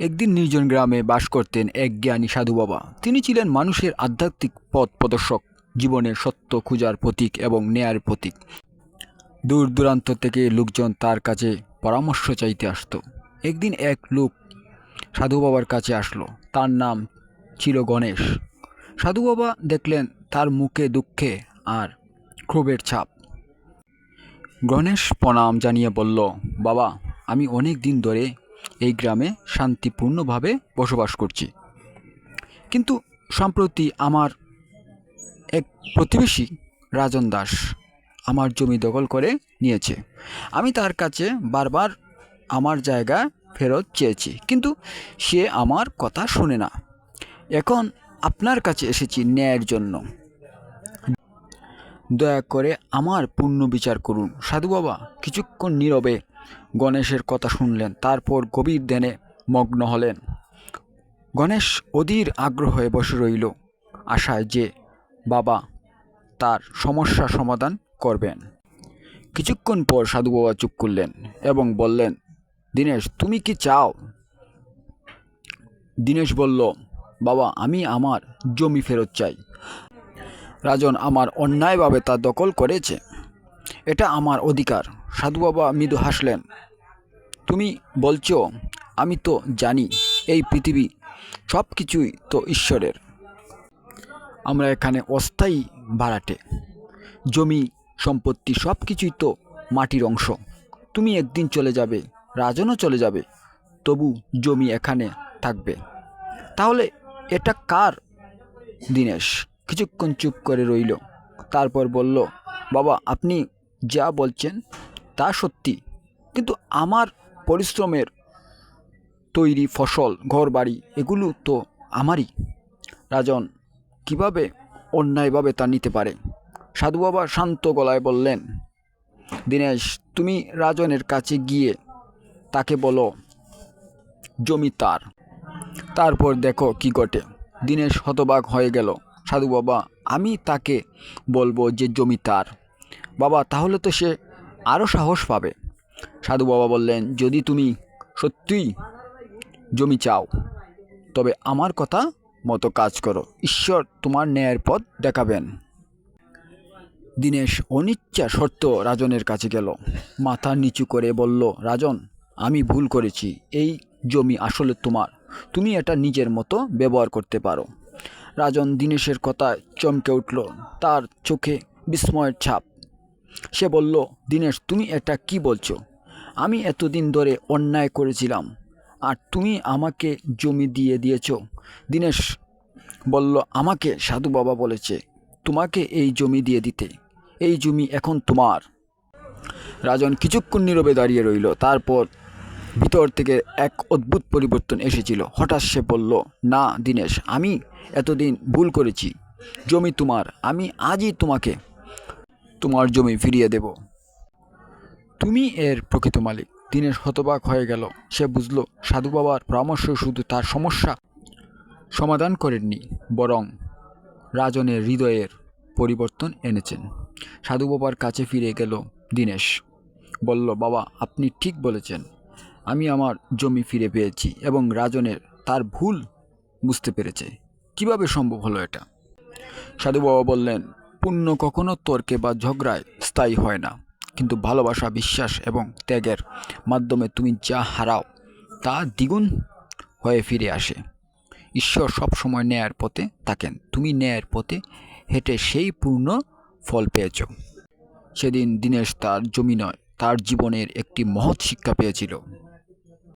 একদিন নির্জন গ্রামে বাস করতেন এক জ্ঞানী সাধু বাবা। তিনি ছিলেন মানুষের আধ্যাত্মিক পথ প্রদর্শক, জীবনের সত্য খোঁজার প্রতীক এবং ন্যায়ের প্রতীক। দূর দূরান্ত থেকে লোকজন তার কাছে পরামর্শ চাইতে আসতো। একদিন এক লোক সাধু বাবার কাছে আসলো। তার নাম ছিল গণেশ। সাধু বাবা দেখলেন তার মুখে দুঃখে আর ক্ষোভের ছাপ। গণেশ প্রণাম জানিয়ে বলল, বাবা, আমি অনেক দিন ধরে এই গ্রামে শান্তিপূর্ণভাবে বসবাস করছি, কিন্তু সম্প্রতি আমার এক প্রতিবেশী রাজন দাস আমার জমি দখল করে নিয়েছে। আমি তার কাছে বারবার আমার জায়গা ফেরত চেয়েছি, কিন্তু সে আমার কথা শুনে না। এখন আপনার কাছে এসেছি ন্যায়ের জন্য। দয়া করে আমার পূর্ণ বিচার করুন। সাধু বাবা কিছুক্ষণ নীরবে গণেশের কথা শুনলেন, তারপর গভীর ধ্যানে মগ্ন হলেন। গণেশ অধীর আগ্রহে বসে রইল, আশায় যে বাবা তার সমস্যা সমাধান করবেন। কিছুক্ষণ পর সাধু বাবা চুপ করলেন এবং বললেন, দীনেশ, তুমি কি চাও? দীনেশ বলল, বাবা, আমি আমার জমি ফেরত চাই। রাজন আমার অন্যায়ভাবে তা দখল করেছে, এটা আমার অধিকার। সাধু বাবা মৃদু হাসলেন। তুমি বলছো, আমি তো জানি এই পৃথিবী সব কিছুই তো ঈশ্বরের। আমরা এখানে অস্থায়ী ভাড়াটে, জমি সম্পত্তি সব কিছুই তো মাটির অংশ। তুমি একদিন চলে যাবে, রাজনও চলে যাবে, তবু জমি এখানে থাকবে। তাহলে এটা কার? দীনেশ কিছুক্ষণ চুপ করে রইল, তারপর বলল, বাবা, আপনি যা বলছেন তা সত্যি, কিন্তু আমার পরিশ্রমের তৈরি ফসল, ঘরবাড়ি, এগুলো তো আমারই। রাজন কিভাবে অন্যায়ভাবে তা নিতে পারে? সাধু বাবা শান্ত গলায় বললেন, দীনেশ, তুমি রাজনের কাছে গিয়ে তাকে বলো জমি তার, তারপর দেখো কি ঘটে। দীনেশ হতবাক হয়ে গেল। সাধু বাবা, আমি তাকে বলবো যে জমি তার? বাবা, তাহলে তো সে আরও সাহস পাবে। সাধু বাবা বললেন, যদি তুমি সত্যিই জমি চাও, তবে আমার কথা মতো কাজ করো, ঈশ্বর তোমার ন্যায়ের পথ দেখাবেন। দীনেশ অনিচ্ছা সত্ত্বেও রাজনের কাছে গেল, মাথা নিচু করে বলল, রাজন, আমি ভুল করেছি, এই জমি আসলে তোমার, তুমি এটা নিজের মতো ব্যবহার করতে পারো। রাজন দীনেশের কথায় চমকে উঠল, তার চোখে বিস্ময়ের ছাপ। সে বলল, দীনেশ, তুমি এটা কি বলছো? আমি এতদিন ধরে অন্যায় করেছিলাম, আর তুমি আমাকে জমি দিয়ে দিয়েছ? দীনেশ বলল, আমাকে সাধু বাবা বলেছে তোমাকে এই জমি দিয়ে দিতে, এই জমি এখন তোমার। রাজন কিছুক্ষণ নীরবে দাঁড়িয়ে রইল, তারপর ভিতর থেকে এক অদ্ভুত পরিবর্তন এসেছিল। হঠাৎ সে বলল, না দীনেশ, আমি এতদিন ভুল করেছি, জমি তোমার, আমি আজই তোমাকে তোমার জমি ফিরিয়ে দেব, তুমি এর প্রকৃত মালিক। দীনেশ হতবাক হয়ে গেল। সে বুঝল, সাধু বাবার পরামর্শ শুধু তার সমস্যা সমাধান করেননি, বরং রাজনের হৃদয়ের পরিবর্তন এনেছেন। সাধু বাবার কাছে ফিরে গেল দীনেশ, বলল, বাবা, আপনি ঠিক বলেছেন, আমি আমার জমি ফিরে পেয়েছি এবং রাজনের তার ভুল বুঝতে পেরেছে। কিভাবে সম্ভব হলো এটা? সাধু বাবা বললেন, পুণ্য কখনো তর্কে বা ঝগড়ায় স্থায়ী হয় না, কিন্তু ভালোবাসা, বিশ্বাস এবং ত্যাগের মাধ্যমে তুমি যা হারাও তা দ্বিগুণ হয়ে ফিরে আসে। ঈশ্বর সবসময় ন্যায়ের পথে থাকেন, তুমি ন্যায়ের পথে হেঁটে সেই পূর্ণ ফল পেয়েছ। সেদিন দীনেশ তার জমি নয়, তার জীবনের একটি মহৎ শিক্ষা পেয়েছিল।